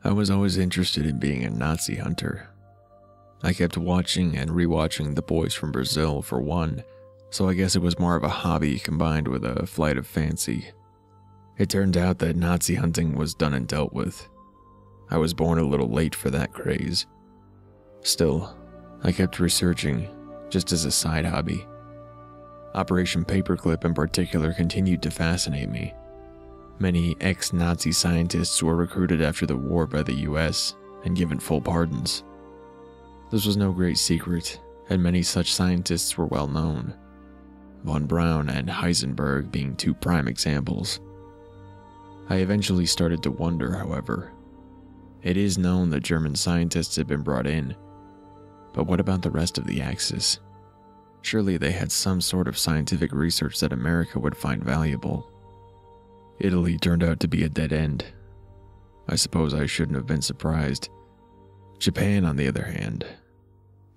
I was always interested in being a Nazi hunter. I kept watching and rewatching The Boys from Brazil for one, so I guess it was more of a hobby combined with a flight of fancy. It turned out that Nazi hunting was done and dealt with. I was born a little late for that craze. Still, I kept researching, just as a side hobby. Operation Paperclip in particular continued to fascinate me. Many ex-Nazi scientists were recruited after the war by the US and given full pardons. This was no great secret, and many such scientists were well known, von Braun and Heisenberg being two prime examples. I eventually started to wonder, however. It is known that German scientists had been brought in, but what about the rest of the Axis? Surely they had some sort of scientific research that America would find valuable. Italy turned out to be a dead end. I suppose I shouldn't have been surprised. Japan, on the other hand.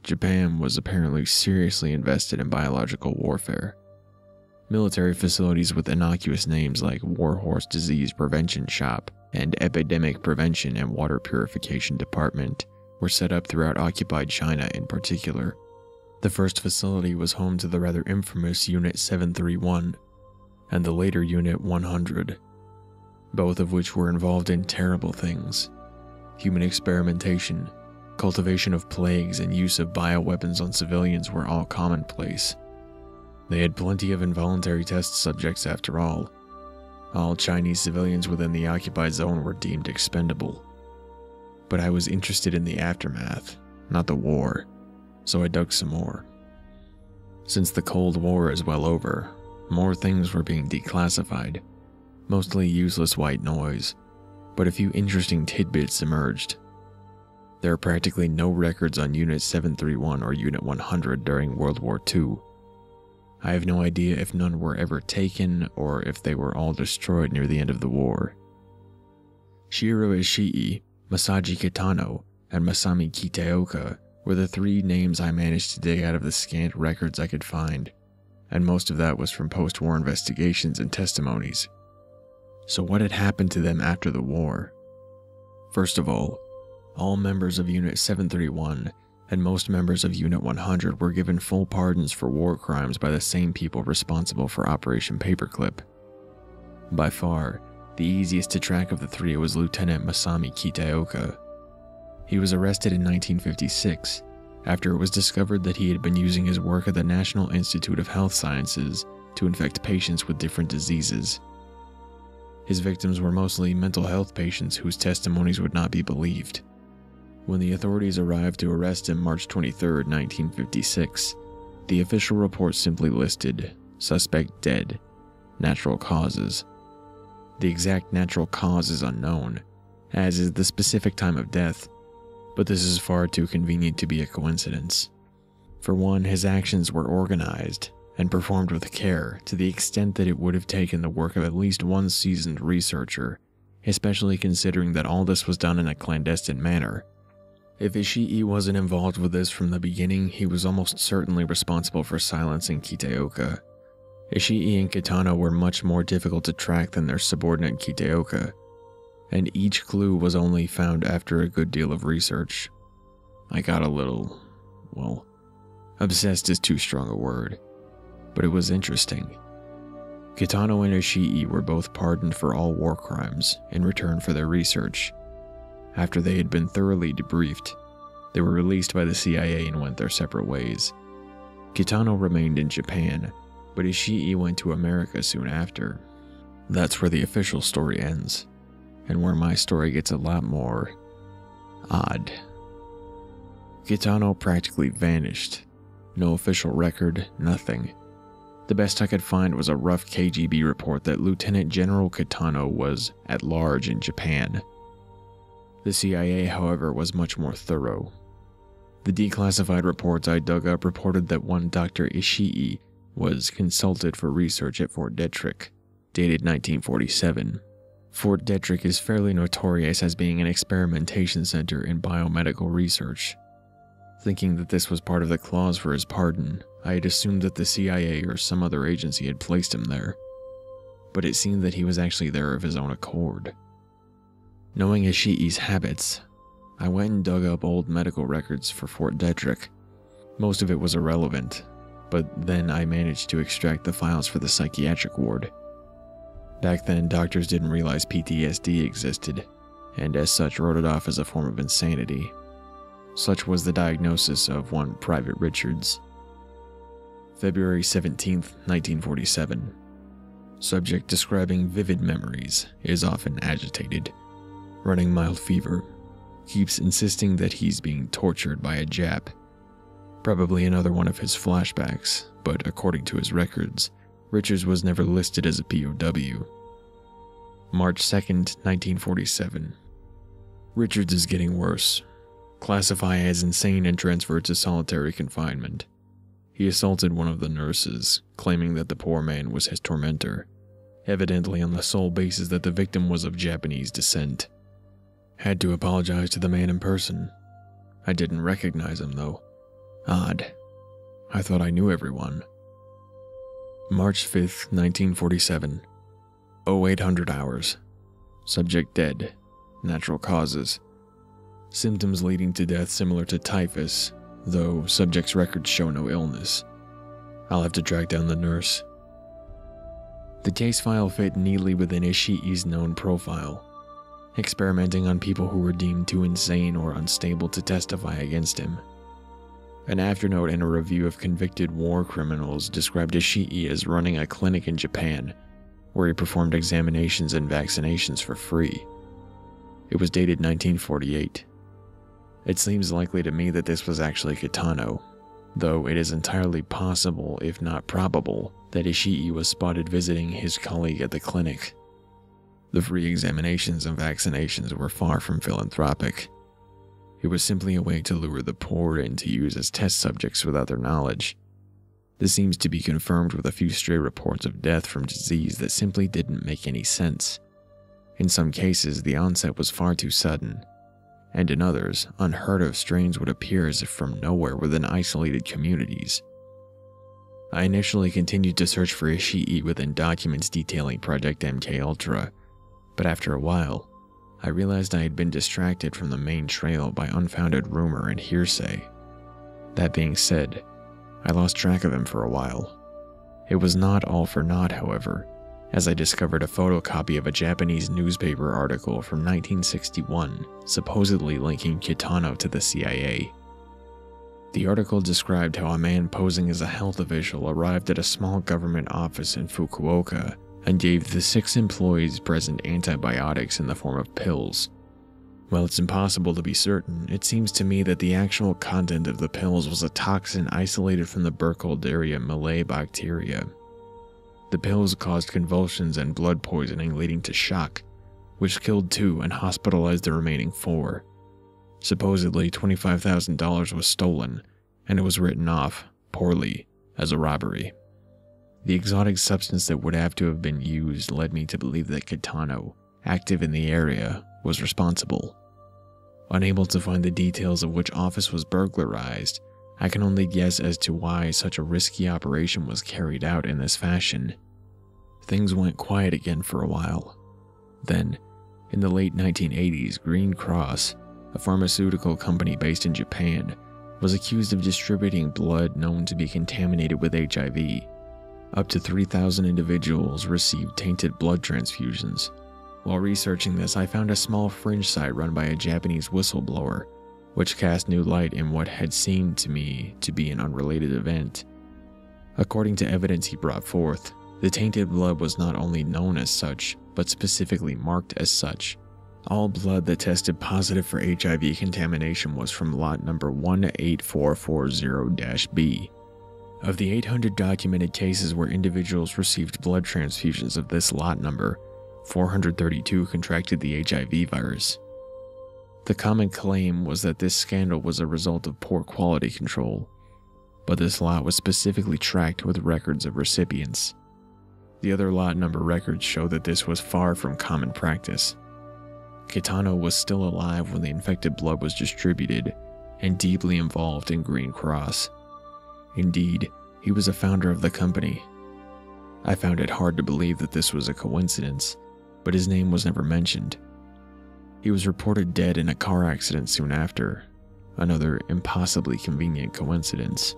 Japan was apparently seriously invested in biological warfare. Military facilities with innocuous names like Warhorse Disease Prevention Shop and Epidemic Prevention and Water Purification Department were set up throughout occupied China in particular. The first facility was home to the rather infamous Unit 731 and the later Unit 100, both of which were involved in terrible things. Human experimentation, cultivation of plagues, and use of bioweapons on civilians were all commonplace. They had plenty of involuntary test subjects after all. All Chinese civilians within the occupied zone were deemed expendable. But I was interested in the aftermath, not the war, so I dug some more. Since the Cold War is well over, more things were being declassified, mostly useless white noise, but a few interesting tidbits emerged. There are practically no records on Unit 731 or Unit 100 during World War II. I have no idea if none were ever taken or if they were all destroyed near the end of the war. Shiro Ishii, Masaji Kitano, and Masami Kitaoka were the three names I managed to dig out of the scant records I could find, and most of that was from post-war investigations and testimonies. So what had happened to them after the war? First of all members of Unit 731 and most members of Unit 100 were given full pardons for war crimes by the same people responsible for Operation Paperclip. By far, the easiest to track of the three was Lieutenant Masami Kitaoka. He was arrested in 1956 after it was discovered that he had been using his work at the National Institute of Health Sciences to infect patients with different diseases. His victims were mostly mental health patients whose testimonies would not be believed. When the authorities arrived to arrest him March 23, 1956, the official report simply listed, "Suspect dead, natural causes." The exact natural cause is unknown, as is the specific time of death, but this is far too convenient to be a coincidence. For one, his actions were organized and performed with care to the extent that it would have taken the work of at least one seasoned researcher, especially considering that all this was done in a clandestine manner. If Ishii wasn't involved with this from the beginning, he was almost certainly responsible for silencing Kitaoka. Ishii and Kitano were much more difficult to track than their subordinate Kitaoka, and each clue was only found after a good deal of research. I got a little, obsessed is too strong a word, but it was interesting. Kitano and Ishii were both pardoned for all war crimes in return for their research. After they had been thoroughly debriefed, they were released by the CIA and went their separate ways. Kitano remained in Japan, but Ishii went to America soon after. That's where the official story ends, and where my story gets a lot more odd. Kitano practically vanished. No official record, nothing. The best I could find was a rough KGB report that Lieutenant General Kitano was at large in Japan. The CIA, however, was much more thorough. The declassified reports I dug up reported that one Dr. Ishii was consulted for research at Fort Detrick, dated 1947, Fort Detrick is fairly notorious as being an experimentation center in biomedical research. Thinking that this was part of the clause for his pardon, I had assumed that the CIA or some other agency had placed him there. But it seemed that he was actually there of his own accord. Knowing Ishii's habits, I went and dug up old medical records for Fort Detrick. Most of it was irrelevant, but then I managed to extract the files for the psychiatric ward. Back then, doctors didn't realize PTSD existed, and as such wrote it off as a form of insanity. Such was the diagnosis of one Private Richards. February 17th, 1947. Subject describing vivid memories, is often agitated. Running mild fever. Keeps insisting that he's being tortured by a Jap. Probably another one of his flashbacks, but according to his records, Richards was never listed as a POW. March 2nd, 1947. Richards is getting worse. Classify as insane and transferred to solitary confinement. He assaulted one of the nurses, claiming that the poor man was his tormentor, evidently on the sole basis that the victim was of Japanese descent. Had to apologize to the man in person. I didn't recognize him though. Odd. I thought I knew everyone. March 5th, 1947. 0800 hours. Subject dead. Natural causes. Symptoms leading to death similar to typhus, though subject's records show no illness. I'll have to track down the nurse. The case file fit neatly within Ishii's known profile, experimenting on people who were deemed too insane or unstable to testify against him. An afternote and a review of convicted war criminals described Ishii as running a clinic in Japan, where he performed examinations and vaccinations for free. It was dated 1948. It seems likely to me that this was actually Kitano, though it is entirely possible, if not probable, that Ishii was spotted visiting his colleague at the clinic. The free examinations and vaccinations were far from philanthropic. It was simply a way to lure the poor in to use as test subjects without their knowledge. This seems to be confirmed with a few stray reports of death from disease that simply didn't make any sense. In some cases, the onset was far too sudden, and in others, unheard of strains would appear as if from nowhere within isolated communities. I initially continued to search for Ishii within documents detailing Project MKUltra, but after a while, I realized I had been distracted from the main trail by unfounded rumor and hearsay. That being said, I lost track of him for a while. It was not all for naught, however, as I discovered a photocopy of a Japanese newspaper article from 1961 supposedly linking Kitano to the CIA. The article described how a man posing as a health official arrived at a small government office in Fukuoka and gave the 6 employees present antibiotics in the form of pills. While it's impossible to be certain, it seems to me that the actual content of the pills was a toxin isolated from the Burkholderia malaria bacteria. The pills caused convulsions and blood poisoning leading to shock, which killed 2 and hospitalized the remaining 4. Supposedly, $25,000 was stolen, and it was written off, poorly, as a robbery. The exotic substance that would have to have been used led me to believe that Kitano, active in the area, was responsible. Unable to find the details of which office was burglarized, I can only guess as to why such a risky operation was carried out in this fashion. Things went quiet again for a while. Then, in the late 1980s, Green Cross, a pharmaceutical company based in Japan, was accused of distributing blood known to be contaminated with HIV. Up to 3,000 individuals received tainted blood transfusions. While researching this, I found a small fringe site run by a Japanese whistleblower, which cast new light in what had seemed to me to be an unrelated event. According to evidence he brought forth, the tainted blood was not only known as such, but specifically marked as such. All blood that tested positive for HIV contamination was from lot number 18440-B. Of the 800 documented cases where individuals received blood transfusions of this lot number, 432 contracted the HIV virus. The common claim was that this scandal was a result of poor quality control, but this lot was specifically tracked with records of recipients. The other lot number records show that this was far from common practice. Kitano was still alive when the infected blood was distributed and deeply involved in Green Cross. Indeed, he was a founder of the company. I found it hard to believe that this was a coincidence, but his name was never mentioned. He was reported dead in a car accident soon after, another impossibly convenient coincidence.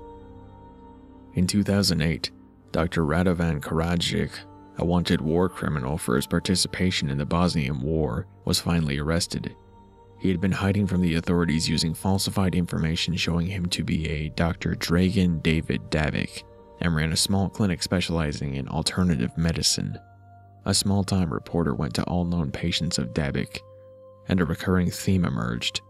In 2008, Dr. Radovan Karadzic, a wanted war criminal for his participation in the Bosnian War, was finally arrested. He had been hiding from the authorities using falsified information showing him to be a Dr. Dragan David Davic, and ran a small clinic specializing in alternative medicine. A small-time reporter went to all known patients of Davic, and a recurring theme emerged.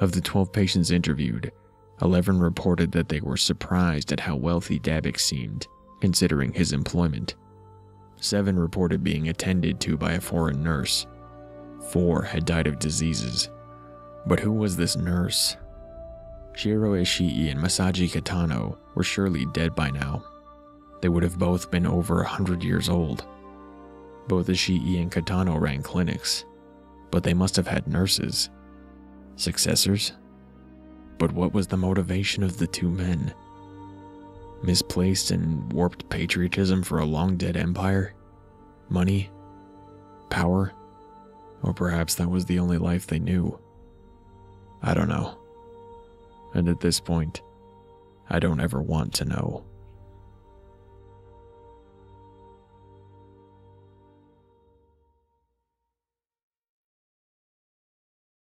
Of the 12 patients interviewed, 11 reported that they were surprised at how wealthy Davic seemed, considering his employment. 7 reported being attended to by a foreign nurse. 4 had died of diseases. But who was this nurse? Shiro Ishii and Masaji Kitano were surely dead by now. They would have both been over 100 years old. Both Ishii and Kitano ran clinics, but they must have had nurses. Successors? But what was the motivation of the two men? Misplaced and warped patriotism for a long-dead empire? Money? Power? Or perhaps that was the only life they knew? I don't know. And at this point, I don't ever want to know.